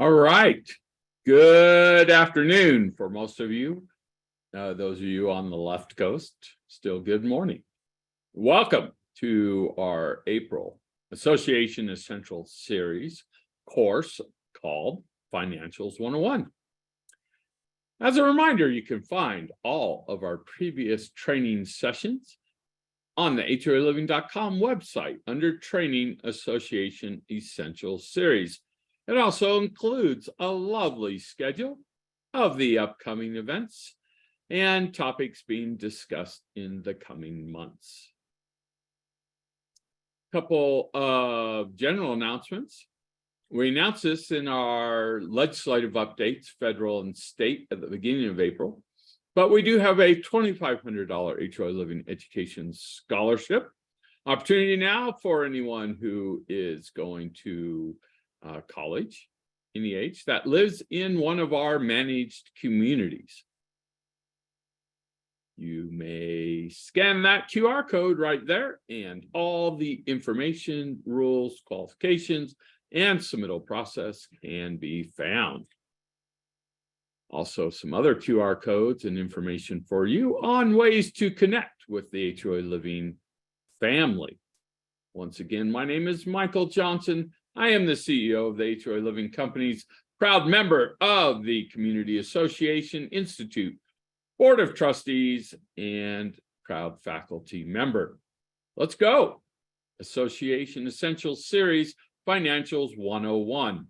All right. Good afternoon for most of you. Those of you on the left coast, still good morning. Welcome to our April Association Essential Series course called Financials 101. As a reminder, you can find all of our previous training sessions on the HOAliving.com website under Training Association Essential Series. It also includes a lovely schedule of the upcoming events and topics being discussed in the coming months. Couple of general announcements. We announced this in our legislative updates, federal and state, at the beginning of April, but we do have a $2,500 HOA Living Education Scholarship opportunity now for anyone who is going to college, any age, that lives in one of our managed communities. You may scan that QR code right there, and all the information, rules, qualifications, and submittal process can be found. Also, some other QR codes and information for you on ways to connect with the HOA Living family. Once again, my name is Michael Johnson. I am the CEO of the HOA Living Company's proud member of the Community Association Institute Board of Trustees and proud faculty member. Let's go. Association Essential Series Financials 101.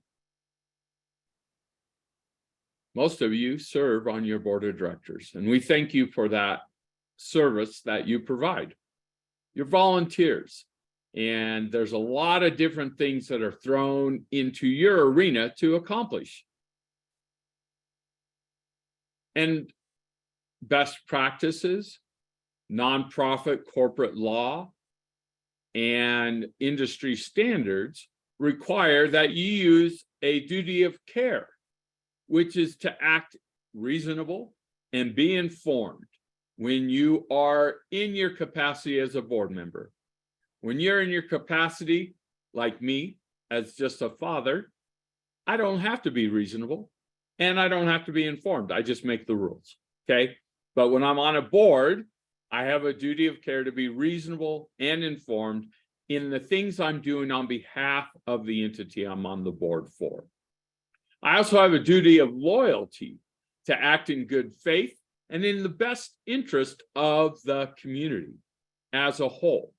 Most of you serve on your board of directors, and we thank you for that service that you provide. You're volunteers. And there's a lot of different things that are thrown into your arena to accomplish. And best practices, nonprofit corporate law, and industry standards require that you use a duty of care, which is to act reasonable and be informed when you are in your capacity as a board member. When you're in your capacity, like me, as just a father, I don't have to be reasonable and I don't have to be informed. I just make the rules, okay? But when I'm on a board, I have a duty of care to be reasonable and informed in the things I'm doing on behalf of the entity I'm on the board for. I also have a duty of loyalty to act in good faith and in the best interest of the community as a whole.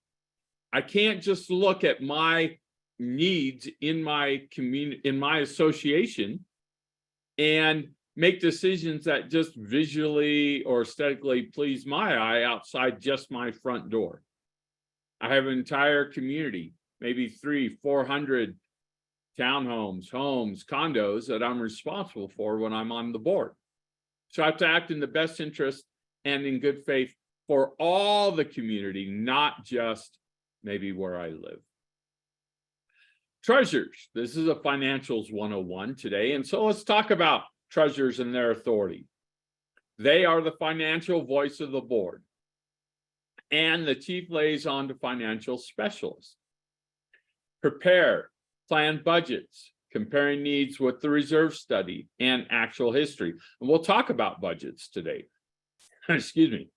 I can't just look at my needs in my community, in my association, and make decisions that just visually or aesthetically please my eye outside just my front door. I have an entire community, maybe 300-400 townhomes, homes, condos that I'm responsible for when I'm on the board. So I have to act in the best interest and in good faith for all the community, not just maybe where I live. Treasurers. This is a Financials 101 today. And so let's talk about treasurers and their authority. They are the financial voice of the board and the chief liaison to financial specialists. Prepare, plan budgets, comparing needs with the reserve study and actual history. And we'll talk about budgets today. Excuse me.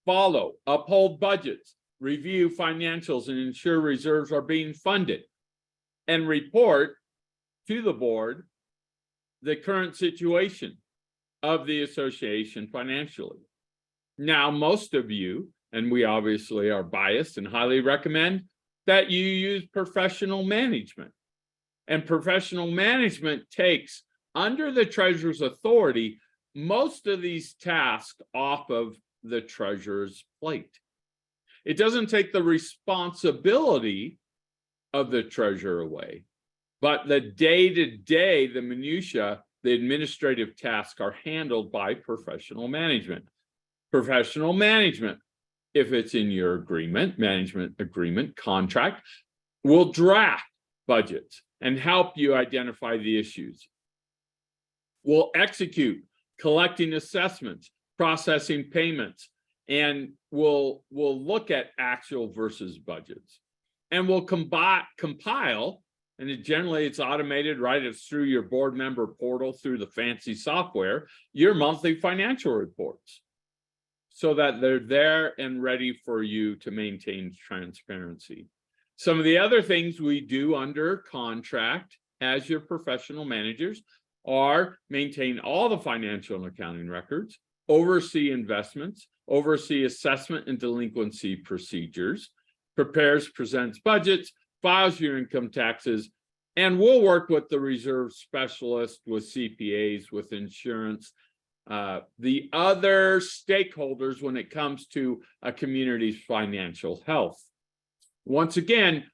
Follow, uphold budgets, review financials and ensure reserves are being funded, and report to the board the current situation of the association financially. Now, most of you, and we obviously are biased and highly recommend that you use professional management. And professional management takes, under the treasurer's authority, most of these tasks off of the treasurer's plate. It doesn't take the responsibility of the treasurer away, but the day-to-day, the minutia, the administrative tasks are handled by professional management. Professional management, if it's in your agreement, management agreement, contract, will draft budgets and help you identify the issues. Will execute collecting assessments, processing payments, and we'll look at actual versus budgets. And we'll compile and it's automated, right? It's through your board member portal, through the fancy software, your monthly financial reports, so that they're there and ready for you to maintain transparency. Some of the other things we do under contract as your professional managers are maintain all the financial and accounting records, oversee investments, oversee assessment and delinquency procedures, prepares, presents budgets, files your income taxes, and we'll work with the reserve specialist, with CPAs, with insurance, the other stakeholders when it comes to a community's financial health. Once again,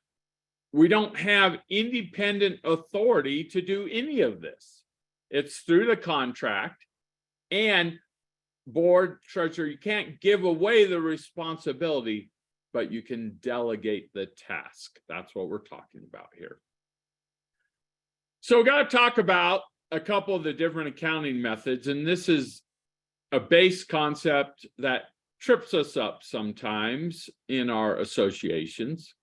we don't have independent authority to do any of this. It's through the contract, and board treasurer, you can't give away the responsibility, but you can delegate the task. That's what we're talking about here. So we got to talk about a couple of the different accounting methods, and this is a base concept that trips us up sometimes in our associations.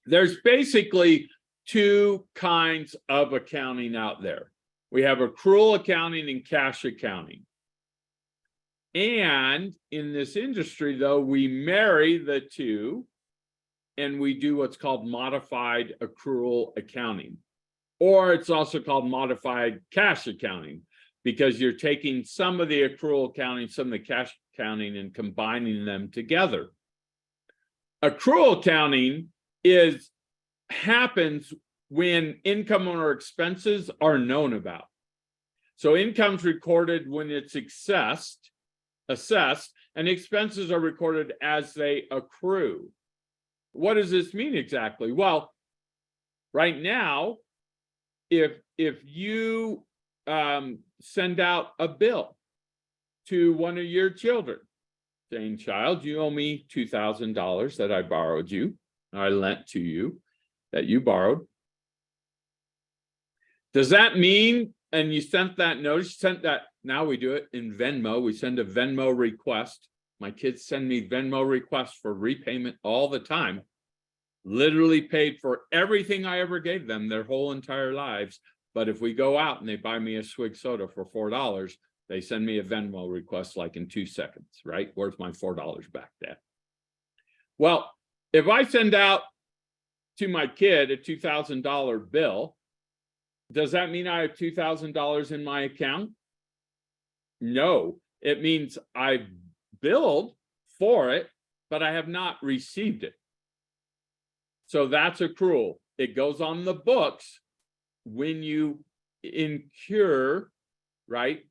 There's basically two kinds of accounting out there. We have accrual accounting and cash accounting. And in this industry, though, we marry the two and we do what's called modified accrual accounting, or it's also called modified cash accounting, because you're taking some of the accrual accounting, some of the cash accounting, and combining them together. Accrual accounting happens when income or expenses are known about. So income's recorded when it's assessed, and expenses are recorded as they accrue. What does this mean exactly? Well, right now, if you send out a bill to one of your children saying, child, you owe me $2,000 that I borrowed you, I lent to you, that you borrowed. Does that mean, and you sent that notice, now we do it in Venmo, we send a Venmo request. My kids send me Venmo requests for repayment all the time. Literally paid for everything I ever gave them their whole entire lives. But if we go out and they buy me a swig soda for $4, they send me a Venmo request like in 2 seconds, right? Where's my $4 back, Dad? Well, if I send out to my kid a $2,000 bill, does that mean I have $2,000 in my account? No, it means I billed for it, but I have not received it. So that's accrual. It goes on the books when you incur, right,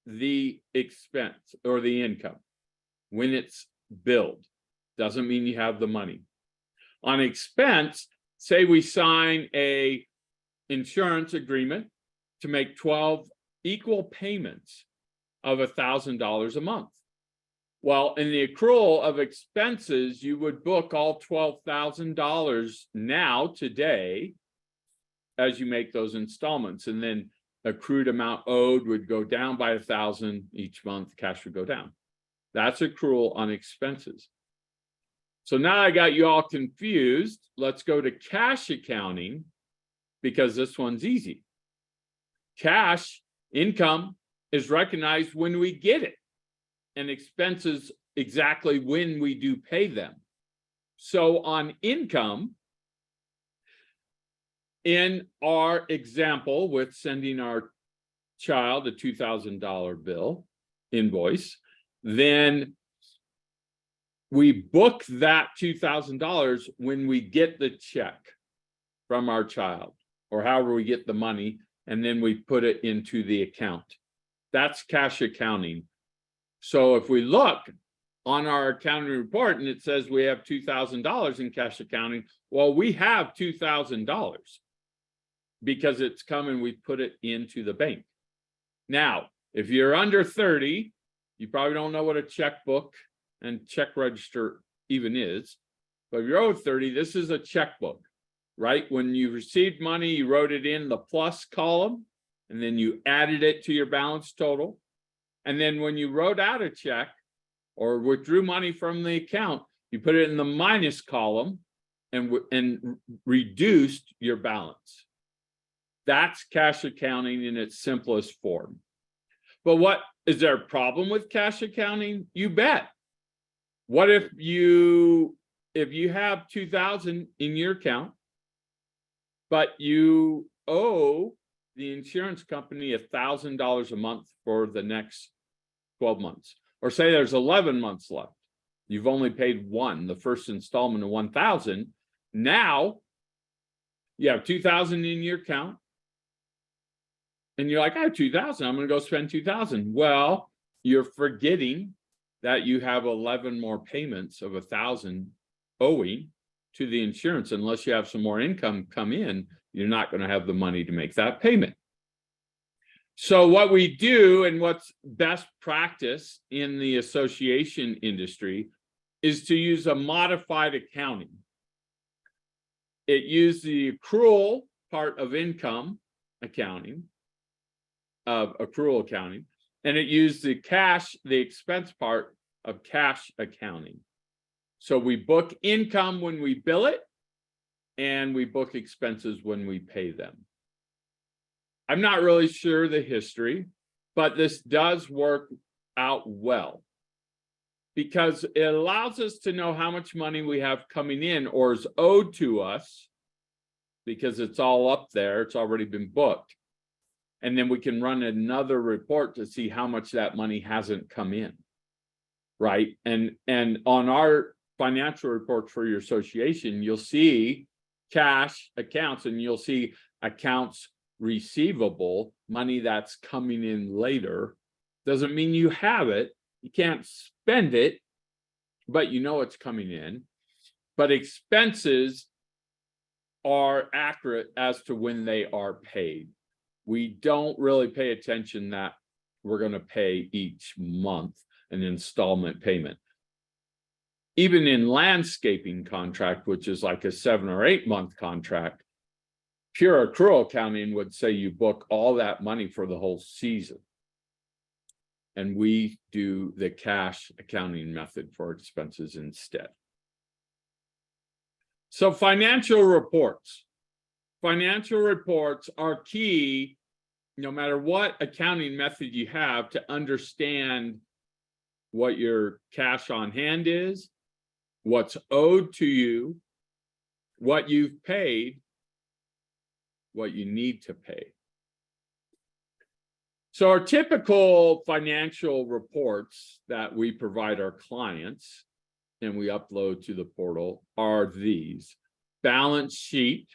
the expense or the income. When it's billed, doesn't mean you have the money. On expense, say we sign a insurance agreement to make 12 equal payments of $1,000 a month. Well, in the accrual of expenses, you would book all $12,000 now, today, as you make those installments, and then accrued amount owed would go down by $1,000 each month, cash would go down. That's accrual on expenses. So now I got you all confused. Let's go to cash accounting, because this one's easy. Cash income is recognized when we get it, and expenses exactly when we do pay them. So on income, in our example with sending our child a $2,000 bill invoice, then we book that $2,000 when we get the check from our child, or however we get the money, and then we put it into the account. That's cash accounting. So if we look on our accounting report and it says we have $2,000 in cash accounting, well, we have $2,000 because it's come and we put it into the bank. Now, if you're under 30, you probably don't know what a checkbook and check register even is. But if you're over 30, this is a checkbook, right? When you received money, you wrote it in the plus column, and then you added it to your balance total. And then when you wrote out a check or withdrew money from the account, you put it in the minus column, and reduced your balance. That's cash accounting in its simplest form. But what is there a problem with cash accounting? You bet. What if you have 2,000 in your account, but you owe the insurance company $1,000 a month for the next 12 months, or say there's 11 months left. You've only paid one, the first installment of 1,000. Now you have 2,000 in your account, and you're like, I have 2,000. I'm going to go spend 2,000. Well, you're forgetting that you have 11 more payments of 1,000 owing to the insurance. Unless you have some more income come in, you're not going to have the money to make that payment. So what we do, and what's best practice in the association industry, is to use a modified accounting. It used the accrual part of income accounting, of accrual accounting, and it used the expense part of cash accounting. So we book income when we bill it, and we book expenses when we pay them. I'm not really sure the history, but this does work out well, because it allows us to know how much money we have coming in or is owed to us, because it's all up there, it's already been booked. And then we can run another report to see how much that money hasn't come in, right? And on our financial reports for your association, you'll see cash accounts, and you'll see accounts receivable, money that's coming in later. Doesn't mean you have it, you can't spend it, but you know it's coming in. But expenses are accurate as to when they are paid. We don't really pay attention that we're going to pay each month an installment payment. Even in landscaping contract, which is like a 7 or 8 month contract, pure accrual accounting would say you book all that money for the whole season. And we do the cash accounting method for expenses instead. So financial reports. Financial reports are key, no matter what accounting method you have, to understand what your cash on hand is, what's owed to you, what you've paid, what you need to pay. So our typical financial reports that we provide our clients and we upload to the portal are these: balance sheet,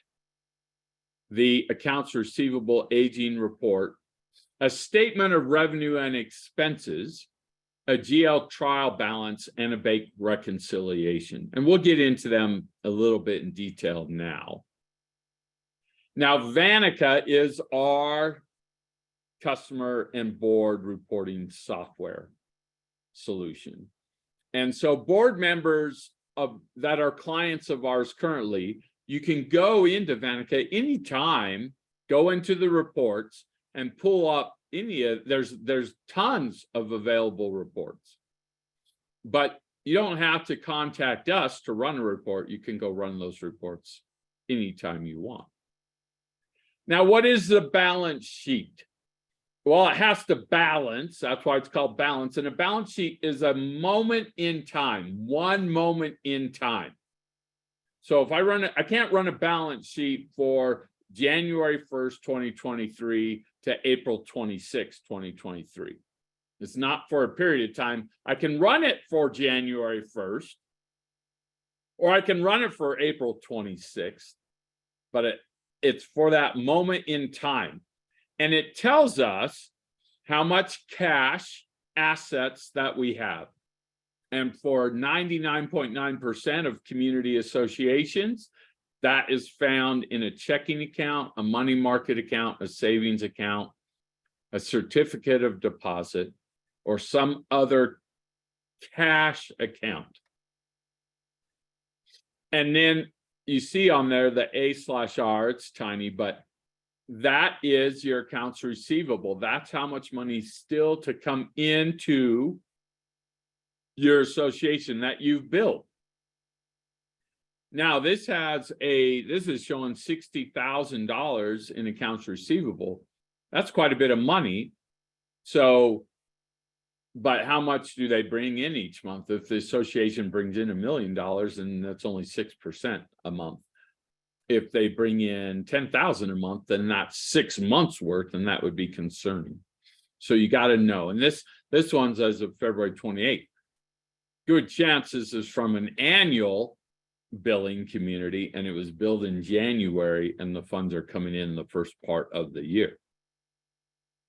the accounts receivable aging report, a statement of revenue and expenses, a GL trial balance, and a bank reconciliation. And we'll get into them a little bit in detail now. Now, Vanica is our customer and board reporting software solution. And so board members that are clients of ours currently, you can go into Vanica anytime, go into the reports and pull up there's tons of available reports. But you don't have to contact us to run a report. You can go run those reports anytime you want. Now, what is the balance sheet? Well, it has to balance. That's why it's called balance. And a balance sheet is a moment in time, one moment in time. So if I can't run a balance sheet for January 1st, 2023 to April 26, 2023. It's not for a period of time. I can run it for January 1st, or I can run it for April 26th, but it's for that moment in time. And it tells us how much cash assets that we have. And for 99.9% of community associations, that is found in a checking account, a money market account, a savings account, a certificate of deposit, or some other cash account. And then you see on there the A/R, it's tiny, but that is your accounts receivable. That's how much money still to come into your association that you've built. Now this is showing $60,000 in accounts receivable. That's quite a bit of money. So, but how much do they bring in each month? If the association brings in $1 million, then that's only 6% a month. If they bring in 10,000 a month, then that's 6 months worth, and that would be concerning. So you got to know. And this one's as of February 28th. Good chances is from an annual billing community, and it was billed in January, and the funds are coming in the first part of the year.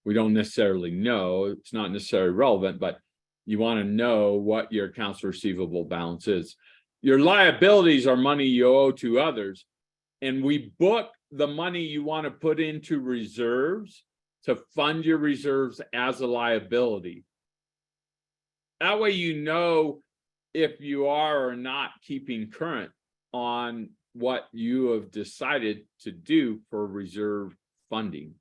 We don't necessarily know, it's not necessarily relevant, but you want to know what your accounts receivable balance is. Your liabilities are money you owe to others, and we book the money you want to put into reserves to fund your reserves as a liability. That way you know if you are or not keeping current on what you have decided to do for reserve funding.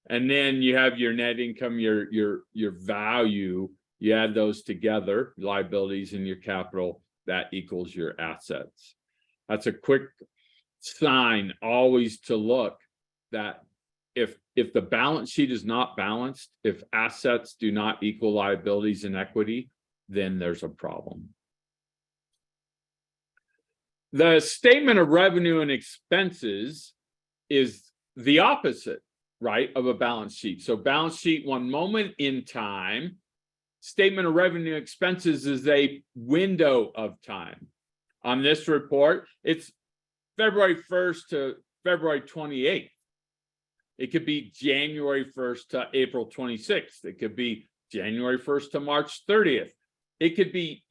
And then you have your net income, your value, you add those together, liabilities and your capital, that equals your assets. That's a quick sign always to look that if the balance sheet is not balanced, if assets do not equal liabilities and equity, then there's a problem. The statement of revenue and expenses is the opposite, right, of a balance sheet. So balance sheet, one moment in time. Statement of revenue expenses is a window of time. On this report, it's February 1st to February 28th. It could be January 1st to April 26th. It could be January 1st to March 30th. It could be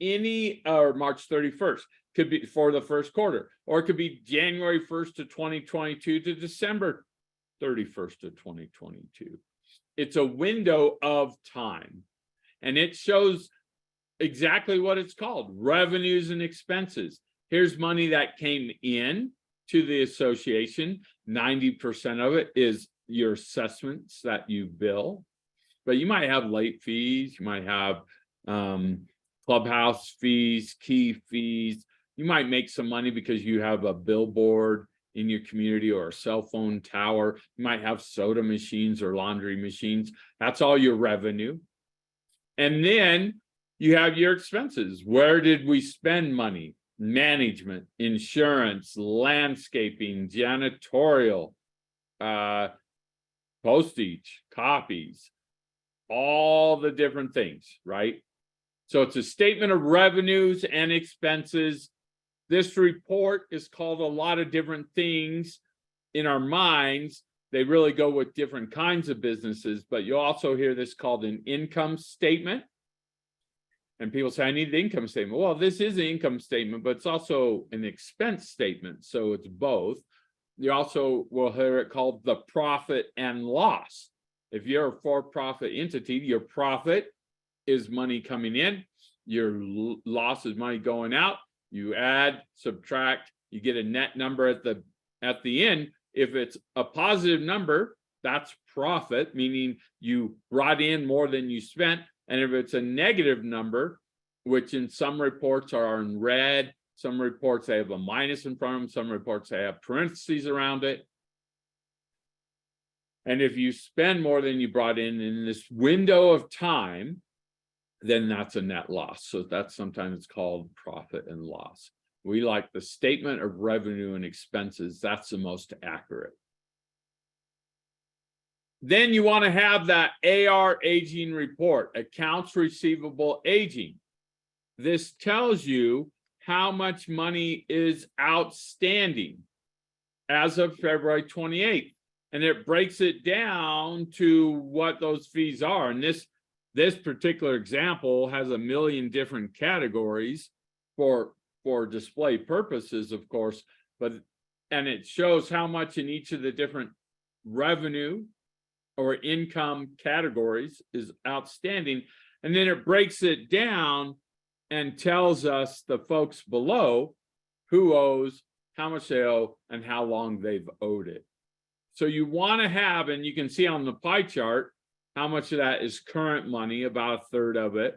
or March 31st. Could be for the first quarter, or it could be January 1st to 2022 to December 31st to 2022. It's a window of time, and it shows exactly what it's called: revenues and expenses. Here's money that came in to the association. 90% of it is your assessments that you bill, but you might have late fees, you might have clubhouse fees, key fees. You might make some money because you have a billboard in your community or a cell phone tower. You might have soda machines or laundry machines. That's all your revenue. And then you have your expenses. Where did we spend money? Management, insurance, landscaping, janitorial, postage, copies, all the different things, right? So it's a statement of revenues and expenses. This report is called a lot of different things in our minds. They really go with different kinds of businesses, but you also hear this called an income statement. And people say, I need the income statement. Well, this is an income statement, but it's also an expense statement. So it's both. You also will hear it called the profit and loss. If you're a for-profit entity, your profit is money coming in, your loss is money going out. You add, subtract, you get a net number at the end. If it's a positive number, that's profit, meaning you brought in more than you spent. And if it's a negative number, which in some reports are in red, some reports they have a minus in front of them, some reports they have parentheses around it. And if you spend more than you brought in this window of time, then that's a net loss. So that's sometimes called profit and loss. We like the statement of revenue and expenses. That's the most accurate. Then you want to have that AR aging report, accounts receivable aging. This tells you how much money is outstanding as of February 28th. And it breaks it down to what those fees are. And this particular example has 1 million different categories for display purposes, of course, and it shows how much in each of the different revenue or income categories is outstanding. And then it breaks it down and tells us, the folks below, who owes, how much they owe, and how long they've owed it. So you want to have, and you can see on the pie chart, how much of that is current money, about 1/3 of it.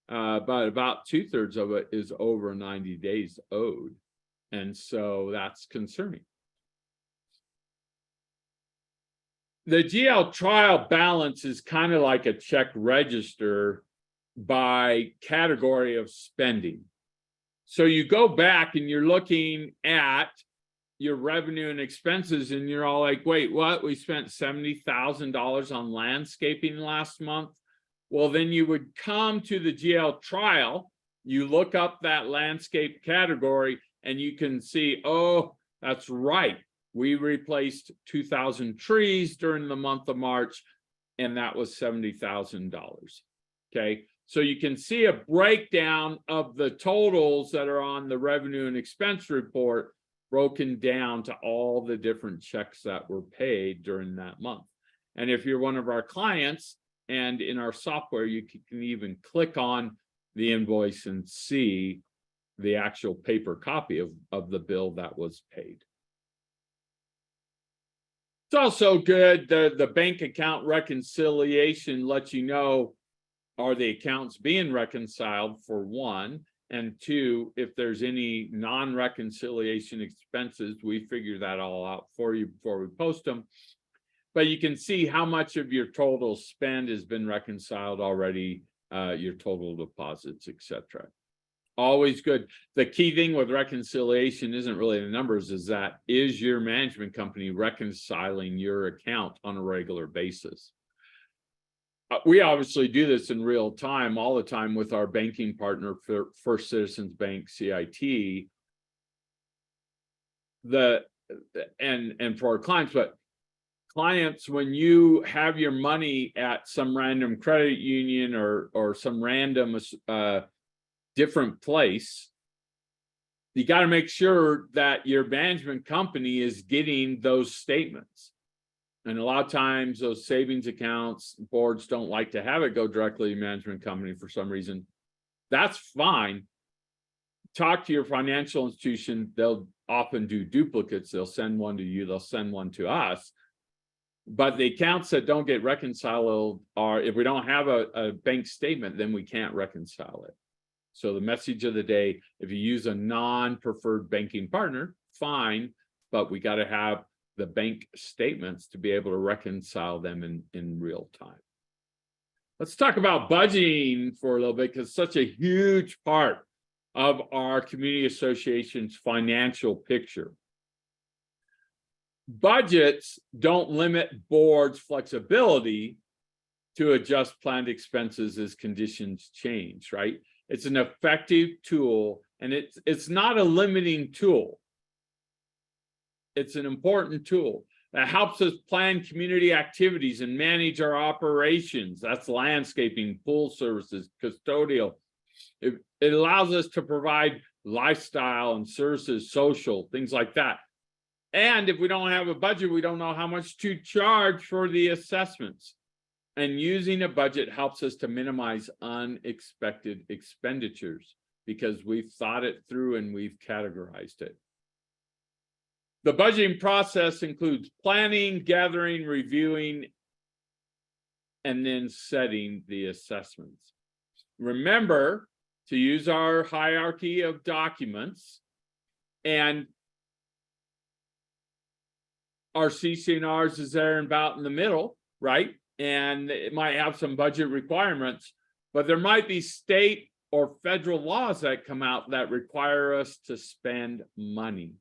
but about 2/3 of it is over 90 days owed. And so that's concerning. The GL trial balance is kind of like a check register by category of spending. So you go back and you're looking at your revenue and expenses, and you're all like, wait, what? We spent $70,000 on landscaping last month. Well, then you would come to the GL trial, you look up that landscape category, and you can see, oh, that's right. We replaced 2,000 trees during the month of March, and that was $70,000. Okay, so you can see a breakdown of the totals that are on the revenue and expense report, broken down to all the different checks that were paid during that month. And if you're one of our clients, and in our software, you can even click on the invoice and see the actual paper copy of the bill that was paid. It's also good, the bank account reconciliation lets you know, are the accounts being reconciled, for one, and two, if there's any non-reconciliation expenses, we figure that all out for you before we post them. But you can see how much of your total spend has been reconciled already, your total deposits, etc. Always good. The key thing with reconciliation isn't really the numbers, is that is your management company reconciling your account on a regular basis? We obviously do this in real time, all the time, with our banking partner, First Citizens Bank, CIT, and for our clients. But clients, when you have your money at some random credit union or some random different place, you got to make sure that your management company is getting those statements. And a lot of times those savings accounts, boards don't like to have it go directly to management company for some reason. That's fine. Talk to your financial institution. They'll often do duplicates. They'll send one to you, they'll send one to us. But the accounts that don't get reconciled are, if we don't have a bank statement, then we can't reconcile it. So the message of the day, if you use a non-preferred banking partner, fine, but we got to have the bank statements to be able to reconcile them in real time. Let's talk about budgeting for a little bit, because it's such a huge part of our community association's financial picture. Budgets don't limit boards' flexibility to adjust planned expenses as conditions change, right? It's an effective tool, and it's not a limiting tool. It's an important tool that helps us plan community activities and manage our operations. That's landscaping, pool services, custodial. It allows us to provide lifestyle and services, social, things like that. And if we don't have a budget, we don't know how much to charge for the assessments. And using a budget helps us to minimize unexpected expenditures, because we've thought it through and we've categorized it. The budgeting process includes planning, gathering, reviewing, and then setting the assessments. Remember to use our hierarchy of documents, and our CC&Rs is there about in the middle, right? And it might have some budget requirements, but there might be state or federal laws that come out that require us to spend money.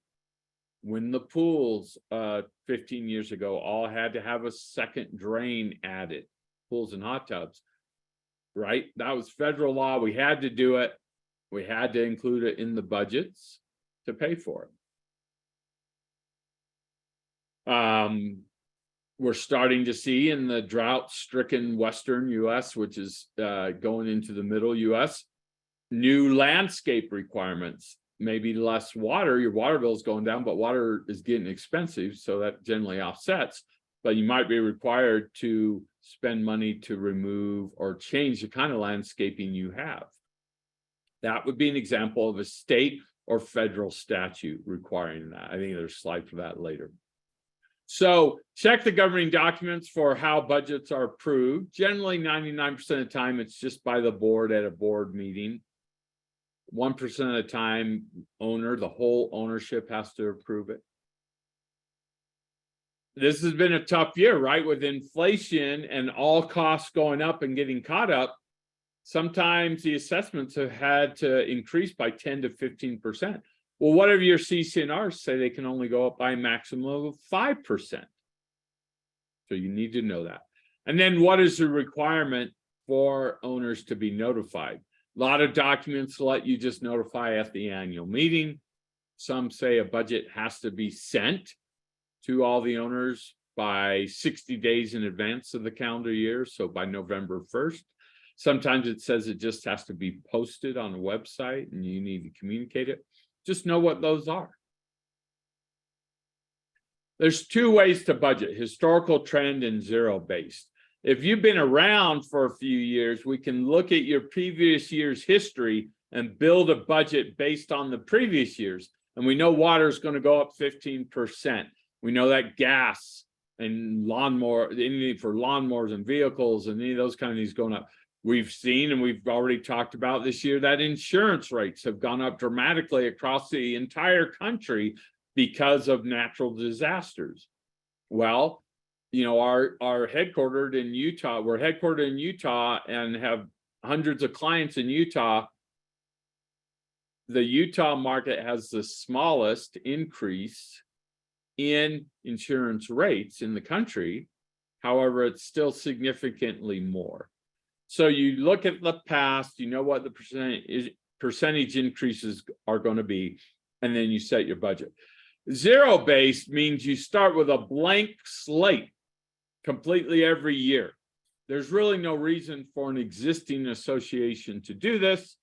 When the pools 15 years ago all had to have a second drain added, pools and hot tubs, right? That was federal law. We had to do it. We had to include it in the budgets to pay for it. We're starting to see in the drought-stricken Western U.S., which is going into the middle U.S., new landscape requirements. Maybe less water, your water bill is going down, but water is getting expensive, so that generally offsets. But you might be required to spend money to remove or change the kind of landscaping you have. That would be an example of a state or federal statute requiring that. I think there's a slide for that later. So check the governing documents for how budgets are approved. Generally, 99% of the time, it's just by the board at a board meeting. 1% of the time, the whole ownership has to approve it. This has been a tough year, right? With inflation and all costs going up and getting caught up, sometimes the assessments have had to increase by 10 to 15%. Well, whatever your CC&Rs say, they can only go up by a maximum of 5%. So you need to know that. And then what is the requirement for owners to be notified? A lot of documents let you just notify at the annual meeting. Some say a budget has to be sent to all the owners by 60 days in advance of the calendar year, so by November 1st. Sometimes it says it just has to be posted on a website and you need to communicate it. Just know what those are. There's two ways to budget: historical trend and zero-based. If you've been around for a few years, we can look at your previous year's history and build a budget based on the previous years. And we know water is going to go up 15%. We know that gas and anything for lawnmowers and vehicles and any of those kind of things going up. We've seen, and we've already talked about this year, that insurance rates have gone up dramatically across the entire country because of natural disasters. Well, you know, we're headquartered in Utah and have hundreds of clients in Utah. The Utah market has the smallest increase in insurance rates in the country. However, it's still significantly more. So you look at the past, you know what the percentage increases are going to be, and then you set your budget. Zero-based means you start with a blank slate completely every year. There's really no reason for an existing association to do this,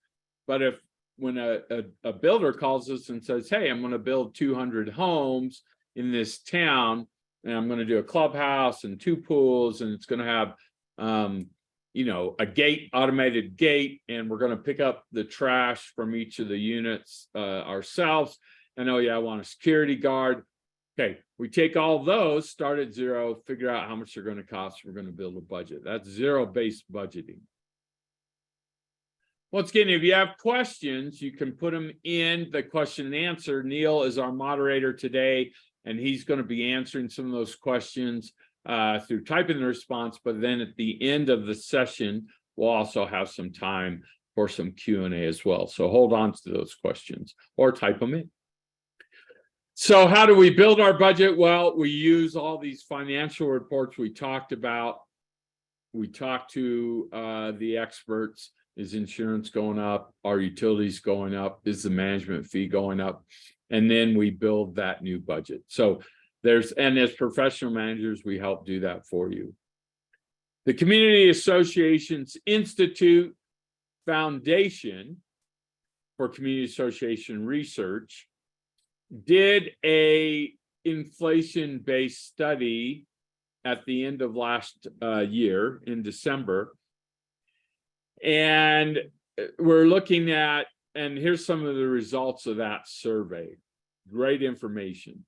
but when a builder calls us and says, hey, I'm going to build 200 homes in this town, and I'm going to do a clubhouse and 2 pools, and it's going to have you know, a gate, automated gate, and we're going to pick up the trash from each of the units ourselves. And oh yeah, I want a security guard. Okay, we take all those, start at zero, figure out how much they're going to cost. We're going to build a budget. That's zero-based budgeting. Once again, if you have questions, you can put them in the question and answer. Neil is our moderator today, and he's going to be answering some of those questions through typing the response, but then at the end of the session, we'll also have some time for some Q&A as well. So hold on to those questions or type them in. So how do we build our budget? Well, we use all these financial reports we talked about. We talk to the experts. Is insurance going up? Are utilities going up? Is the management fee going up? And then we build that new budget. So and as professional managers, we help do that for you. The Community Associations Institute Foundation for Community Association Research did a inflation-based study at the end of last year in December. And we're looking at, and here's some of the results of that survey. Great information.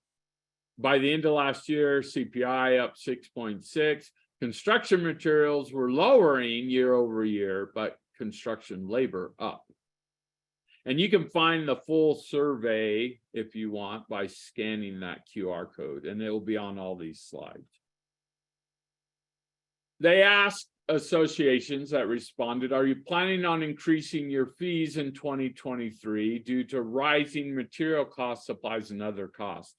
By the end of last year, CPI up 6.6. Construction materials were lowering year over year, but construction labor up. And you can find the full survey if you want by scanning that QR code, and it will be on all these slides. They asked associations that responded, are you planning on increasing your fees in 2023 due to rising material costs, supplies, and other costs?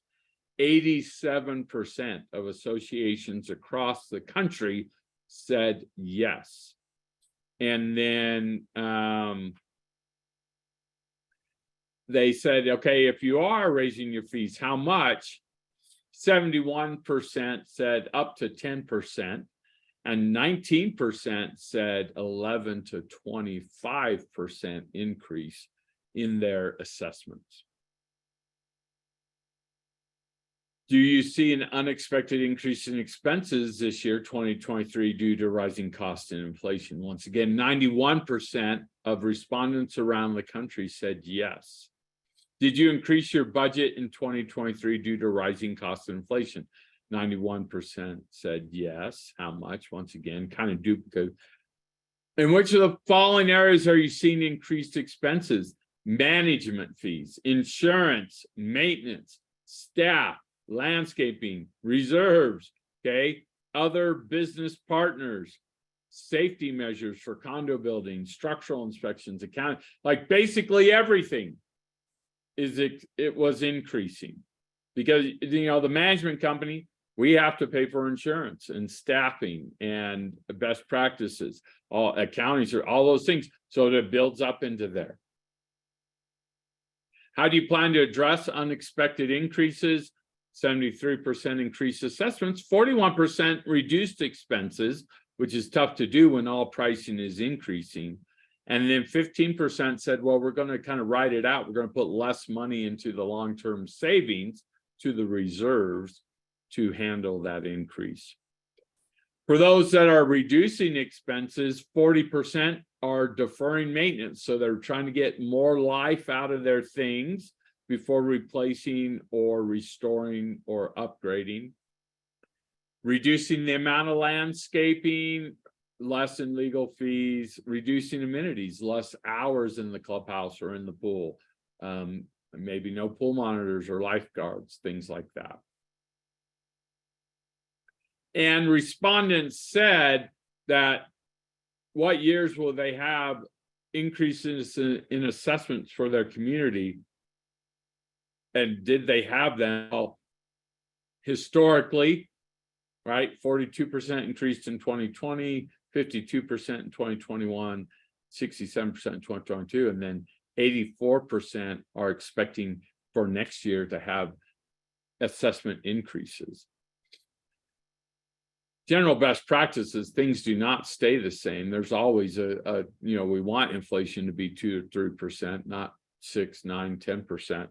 87% of associations across the country said yes. And then they said, okay, if you are raising your fees, how much? 71% said up to 10%, and 19% said 11 to 25% increase in their assessments. Do you see an unexpected increase in expenses this year, 2023, due to rising costs and inflation? Once again, 91% of respondents around the country said yes. Did you increase your budget in 2023 due to rising costs and inflation? 91% said yes. How much? Once again, kind of duplicate. In which of the following areas are you seeing increased expenses? Management fees, insurance, maintenance, staff, landscaping, reserves, okay, other business partners, safety measures for condo buildings, structural inspections, accounting, like basically everything it was increasing. Because, you know, the management company, we have to pay for insurance and staffing and best practices, all accountings, or all those things. So it builds up into there. How do you plan to address unexpected increases? 73% increased assessments, 41% reduced expenses, which is tough to do when all pricing is increasing. And then 15% said, well, we're going to kind of ride it out. We're going to put less money into the long-term savings, to the reserves, to handle that increase. For those that are reducing expenses, 40% are deferring maintenance. So they're trying to get more life out of their things before replacing or restoring or upgrading. Reducing the amount of landscaping, less in legal fees, reducing amenities, less hours in the clubhouse or in the pool. Maybe no pool monitors or lifeguards, things like that. And respondents said that what years will they have increases in assessments for their community? And did they have them? Well, historically, right, 42% increased in 2020, 52% in 2021, 67% in 2022, and then 84% are expecting for next year to have assessment increases. General best practices, things do not stay the same. There's always you know, we want inflation to be 2 or 3%, not 6, 9, 10%.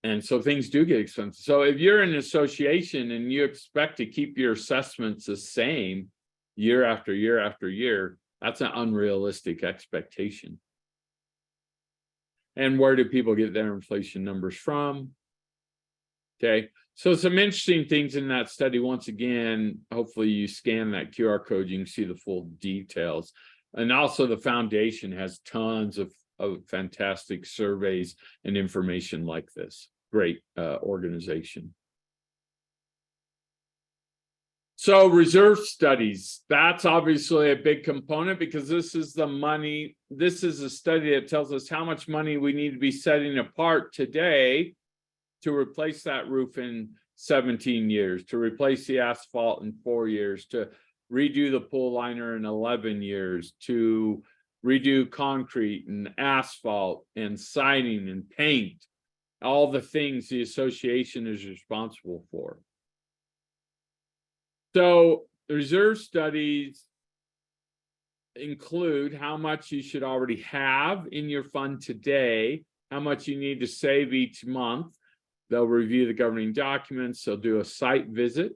And so things do get expensive. So if you're in an association and you expect to keep your assessments the same year after year after year, that's an unrealistic expectation. And where do people get their inflation numbers from? Okay, so some interesting things in that study. Once again, hopefully you scan that QR code, you can see the full details. And also the foundation has tons of fantastic surveys and information like this. Great organization. So reserve studies, that's obviously a big component because this is the money. This is a study that tells us how much money we need to be setting apart today to replace that roof in 17 years, to replace the asphalt in 4 years, to redo the pool liner in 11 years, to redo concrete and asphalt and siding and paint, all the things the association is responsible for. So reserve studies include how much you should already have in your fund today, how much you need to save each month. They'll review the governing documents, they'll do a site visit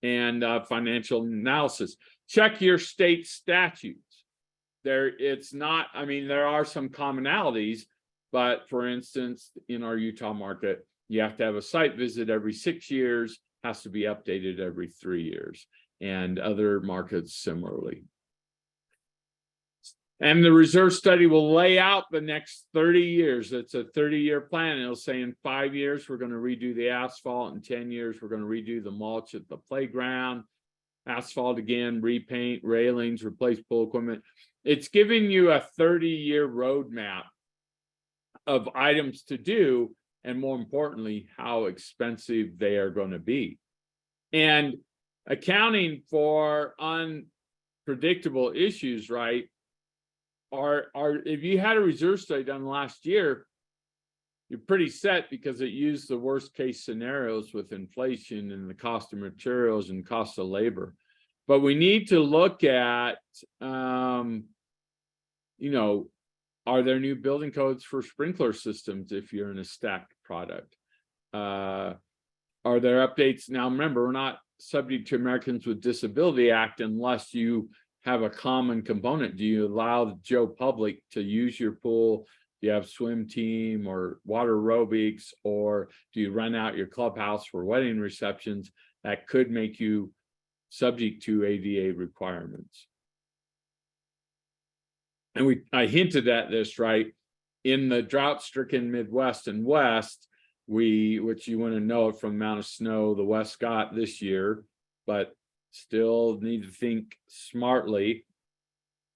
and financial analysis. Check your state statutes. It's not, I mean, there are some commonalities, but for instance, in our Utah market, you have to have a site visit every 6 years, has to be updated every 3 years, and other markets similarly. And the reserve study will lay out the next 30 years. It's a 30-year plan. It'll say in 5 years, we're going to redo the asphalt. In 10 years, we're going to redo the mulch at the playground, asphalt again, repaint, railings, replace pool equipment. It's giving you a 30-year roadmap of items to do, and more importantly, how expensive they are going to be. And accounting for unpredictable issues, right? If you had a reserve study done last year, you're pretty set because it used the worst case scenarios with inflation and the cost of materials and cost of labor. But we need to look at, you know, are there new building codes for sprinkler systems if you're in a stacked product? Are there updates? Now, remember, we're not subject to Americans with Disability Act unless you have a common component. Do you allow the Joe public to use your pool, Do you have swim team or water aerobics, or do you rent out your clubhouse for wedding receptions? That could make you subject to ADA requirements. And I hinted at this, right? In the drought-stricken Midwest and West, which you want to know from the amount of snow the West got this year, but still need to think smartly.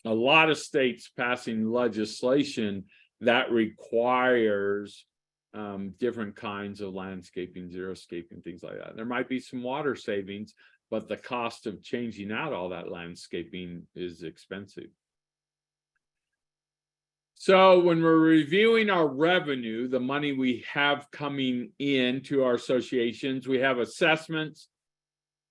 A lot of states passing legislation that requires different kinds of landscaping, xeriscaping, things like that. There might be some water savings, but the cost of changing out all that landscaping is expensive. So when we're reviewing our revenue, the money we have coming in to our associations, we have assessments,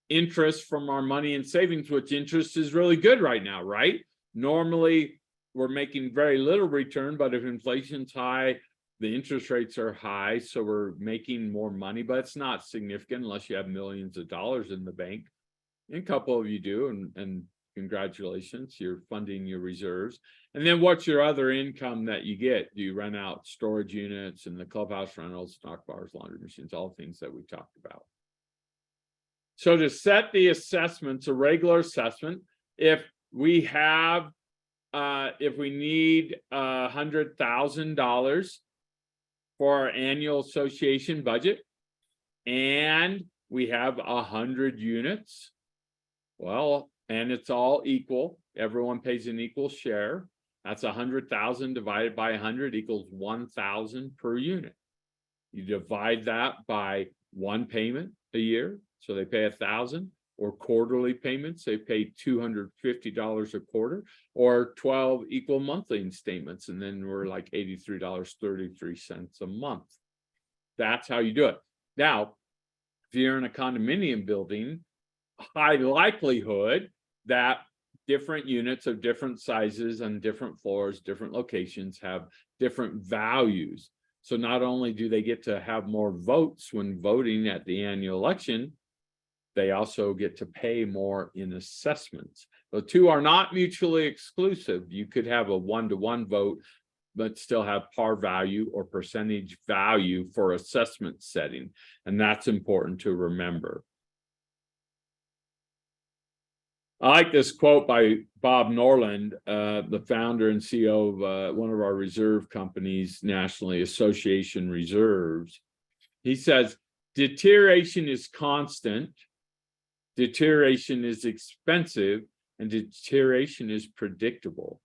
interest from our money and savings, which interest is really good right now, right? Normally, we're making very little return, but if inflation's high, the interest rates are high, so we're making more money, but it's not significant unless you have millions of dollars in the bank. And a couple of you do, and congratulations, you're funding your reserves. And then what's your other income that you get? Do you rent out storage units and the clubhouse rentals, stock bars, laundry machines, all things that we talked about. So to set the assessments, a regular assessment, if we have, if we need $100,000 for our annual association budget, and we have 100 units, well, and it's all equal, everyone pays an equal share. That's 100,000 divided by 100 equals 1,000 per unit. You divide that by one payment a year, so they pay 1,000, or quarterly payments, they pay $250 a quarter, or 12 equal monthly installments, and then we're like $83.33 a month. That's how you do it. Now, if you're in a condominium building, high likelihood that different units of different sizes and different floors, different locations have different values. So not only do they get to have more votes when voting at the annual election, they also get to pay more in assessments. The two are not mutually exclusive. You could have a 1-to-1 vote, but still have par value or percentage value for assessment setting. And that's important to remember. I like this quote by Bob Norland, the founder and CEO of one of our reserve companies nationally, Association Reserves. He says, deterioration is constant, deterioration is expensive, and deterioration is predictable.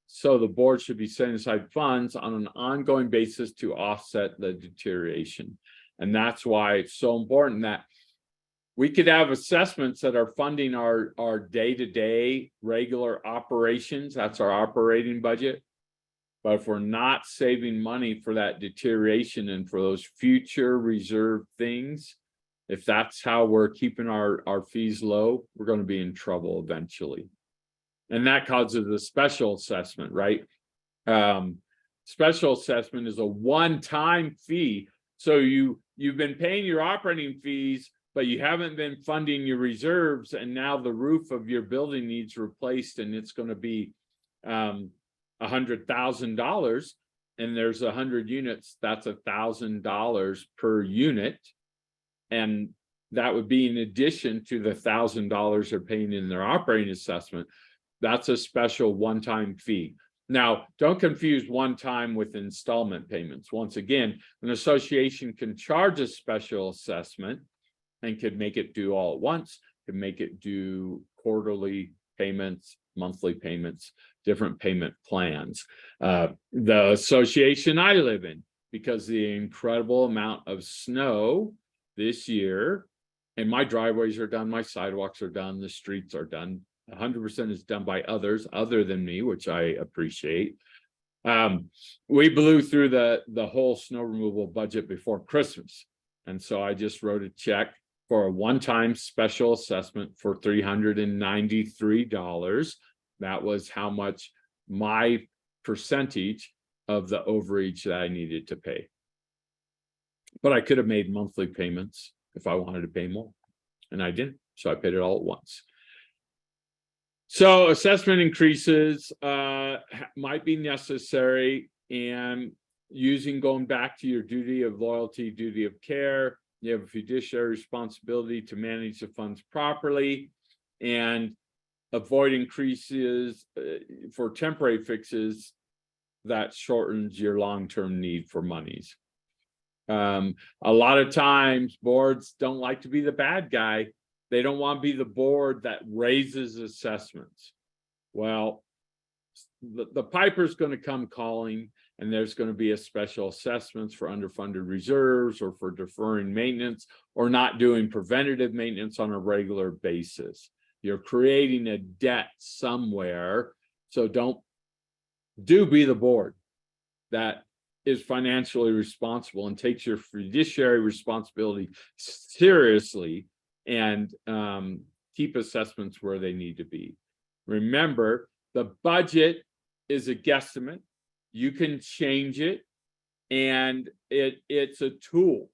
So the board should be setting aside funds on an ongoing basis to offset the deterioration. And that's why it's so important that we could have assessments that are funding our day-to-day regular operations. That's our operating budget. But if we're not saving money for that deterioration and for those future reserve things, if that's how we're keeping our fees low, we're going to be in trouble eventually. And that causes a special assessment, right? Special assessment is a one-time fee. So you've been paying your operating fees, but you haven't been funding your reserves, and now the roof of your building needs replaced, and it's going to be $100,000, and there's 100 units. That's $1,000 per unit, and that would be in addition to the $1,000 they're paying in their operating assessment. That's a special one-time fee. Now, don't confuse one-time with installment payments. Once again, an association can charge a special assessment and could make it due all at once, could make it due quarterly payments, monthly payments, different payment plans. The association I live in, because the incredible amount of snow this year, and my driveways are done, my sidewalks are done, the streets are done, 100% is done by others other than me, which I appreciate. We blew through the whole snow removal budget before Christmas. And so I just wrote a check for a one-time special assessment for $393. That was how much my percentage of the overage that I needed to pay. But I could have made monthly payments if I wanted to pay more, and I didn't. So I paid it all at once. So assessment increases might be necessary and going back to your duty of loyalty, duty of care, you have a fiduciary responsibility to manage the funds properly and avoid increases for temporary fixes that shortens your long-term need for monies. A lot of times boards don't like to be the bad guy. They don't want to be the board that raises assessments. Well, the piper's going to come calling, and there's going to be a special assessments for underfunded reserves or for deferring maintenance or not doing preventative maintenance on a regular basis. You're creating a debt somewhere. So be the board that is financially responsible and takes your fiduciary responsibility seriously and keep assessments where they need to be. Remember, the budget is a guesstimate. You can change it, and it's a tool.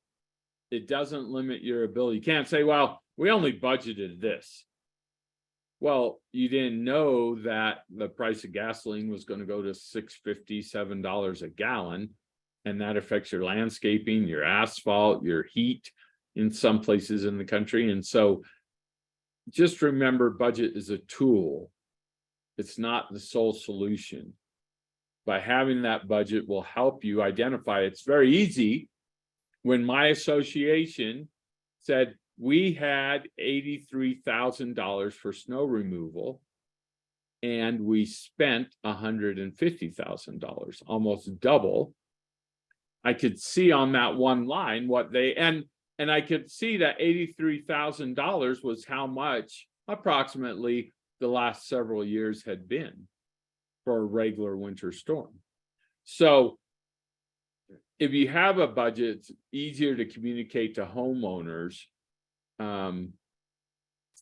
It doesn't limit your ability. You can't say, well, we only budgeted this. Well, you didn't know that the price of gasoline was going to go to $6.50, $7 a gallon, and that affects your landscaping, your asphalt, your heat in some places in the country. And so just remember, budget is a tool. It's not the sole solution. By having that budget will help you identify. It's very easy. When my association said we had $83,000 for snow removal and we spent $150,000, almost double, I could see on that one line what they, and I could see that $83,000 was how much approximately the last several years had been for a regular winter storm. So if you have a budget, it's easier to communicate to homeowners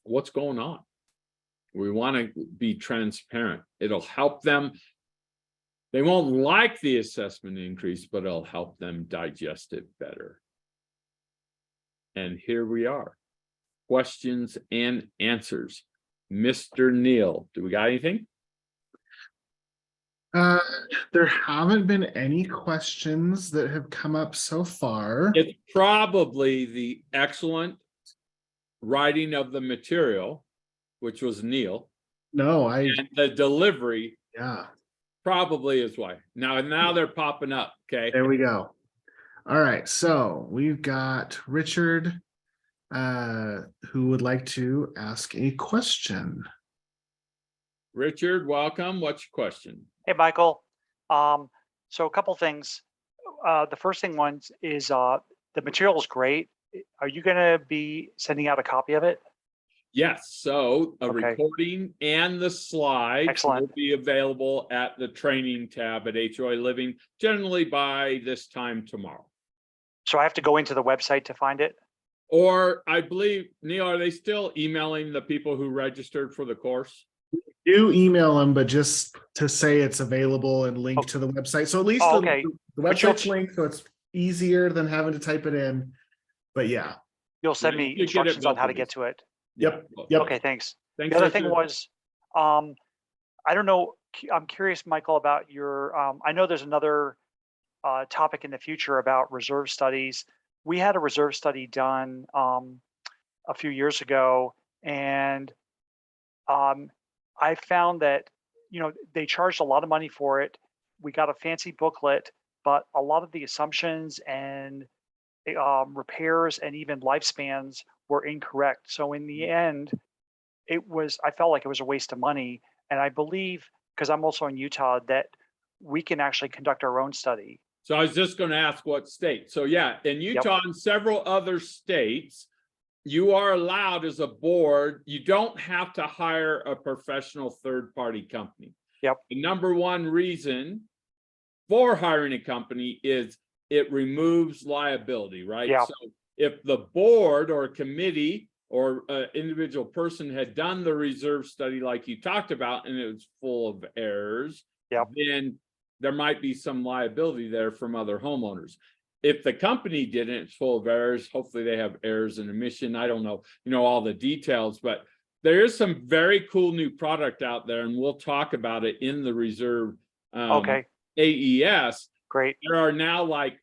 what's going on. We want to be transparent. It'll help them. They won't like the assessment increase, but it'll help them digest it better. And here we are. Questions and answers. Mr. Neal, do we got anything? There haven't been any questions that have come up so far. It's probably the excellent writing of the material, which was Neil. No, and the delivery, yeah, probably is why. Now they're popping up. Okay. there we go. All right, so we've got Richard, who would like to ask a question. Richard, welcome. What's your question? Hey, Michael. So a couple things. The first thing is the material is great. Are you going to be sending out a copy of it? Yes. So a Okay. recording and the slides Excellent. will be available at the training tab at HOA Living, generally by this time tomorrow. So I have to go into the website to find it? Or I believe, Neil, are they still emailing the people who registered for the course? Do email them, but just to say it's available and link to the website. So at least okay. the website's linked, so it's easier than having to type it in. But yeah. You'll send me instructions on how to get to it? Yep. Okay, thanks. Thanks, the other Richard. thing was, I don't know, I'm curious, Michael, about your, I know there's another topic in the future about reserve studies. We had a reserve study done a few years ago, and I found that, they charged a lot of money for it. We got a fancy booklet, but a lot of the assumptions and repairs and even lifespans were incorrect. So in the end, I felt like it was a waste of money. And I believe, because I'm also in Utah, that we can actually conduct our own study. So I was just going to ask what state. So yeah, in Utah and several other states, you are allowed as a board, you don't have to hire a professional third-party company. Yep. The number one reason for hiring a company is it removes liability, right? Yeah. So if the board or committee or an individual person had done the reserve study like you talked about and it was full of errors, then there might be some liability there from other homeowners. If the company didn't, it's full of errors. Hopefully they have errors in emission. I don't know, all the details, but there is some very cool new product out there, and we'll talk about it in the reserve AES, Great. there are now like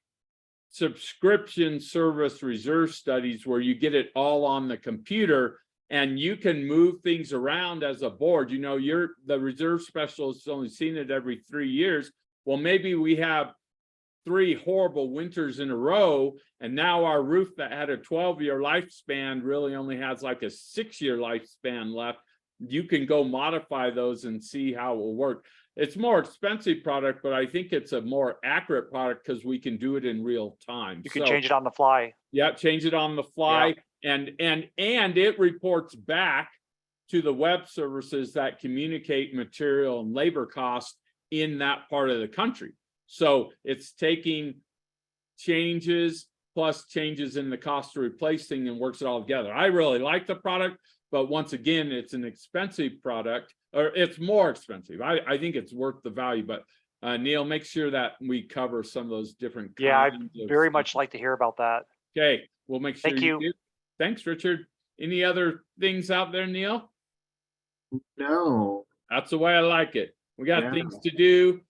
subscription service reserve studies where you get it all on the computer and you can move things around as a board. You know, the reserve specialist only seen it every 3 years. Well, maybe we have 3 horrible winters in a row, and now our roof that had a 12-year lifespan really only has like a 6-year lifespan left. You can go modify those and see how it will work. It's more expensive product, but I think it's a more accurate product because we can do it in real time. You can change it on the fly. Yeah, change it on the fly, and it reports back to the web services that communicate material and labor costs in that part of the country. So it's taking changes plus changes in the cost to replace thing and works it all together. I really like the product, but once again, it's an expensive product, or it's more expensive. I think it's worth the value, but Neil, make sure that we cover some of those different. Yeah, I'd very much like to hear about that. Okay, we'll make sure Thank you. do. Thanks, Richard. Any other things out there, Neil? No. That's the way I like it. We got things to do.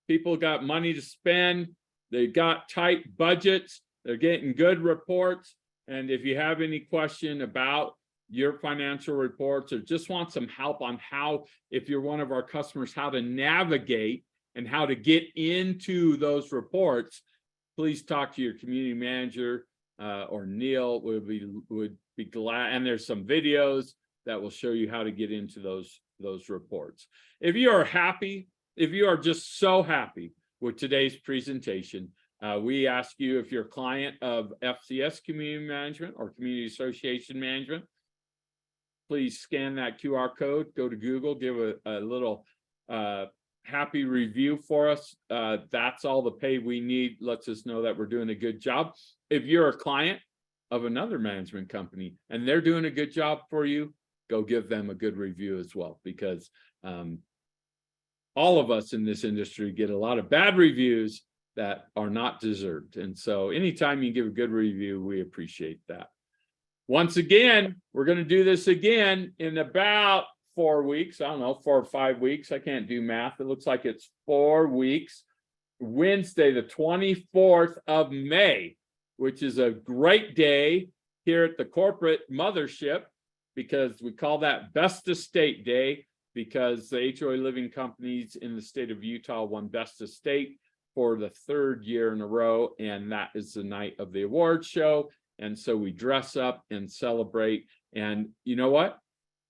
People got money to spend. They got tight budgets. They're getting good reports. And if you have any question about your financial reports or just want some help on how, if you're one of our customers, how to navigate and how to get into those reports, please talk to your community manager or Neil. Would be glad. And there's some videos that will show you how to get into those reports. If you are happy, if you are just so happy with today's presentation, we ask you, if you're a client of FCS Community Management or Community Association Management, please scan that QR code, go to Google, give a little happy review for us. That's all the pay we need. Lets us know that we're doing a good job. If you're a client of another management company and they're doing a good job for you, go give them a good review as well, because all of us in this industry get a lot of bad reviews that are not deserved. And so anytime you give a good review, we appreciate that. Once again, we're going to do this again in about 4 weeks. I don't know, 4 or 5 weeks. I can't do math. It looks like it's 4 weeks. Wednesday, the 24th of May, which is a great day here at the corporate mothership, because we call that Best Estate Day, because the HOA living companies in the state of Utah won Best Estate for the 3rd year in a row. And that is the night of the award show. And so we dress up and celebrate. And you know what?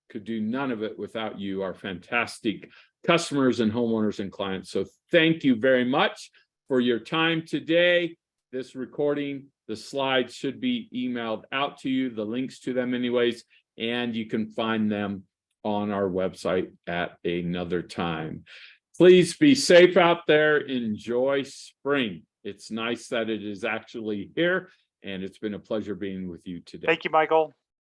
Could do none of it without you, our fantastic customers and homeowners and clients. So thank you very much for your time today. This recording, the slides should be emailed out to you, the links to them anyways, and you can find them on our website at another time. Please be safe out there. Enjoy spring. It's nice that it is actually here, and it's been a pleasure being with you today. Thank you, Michael.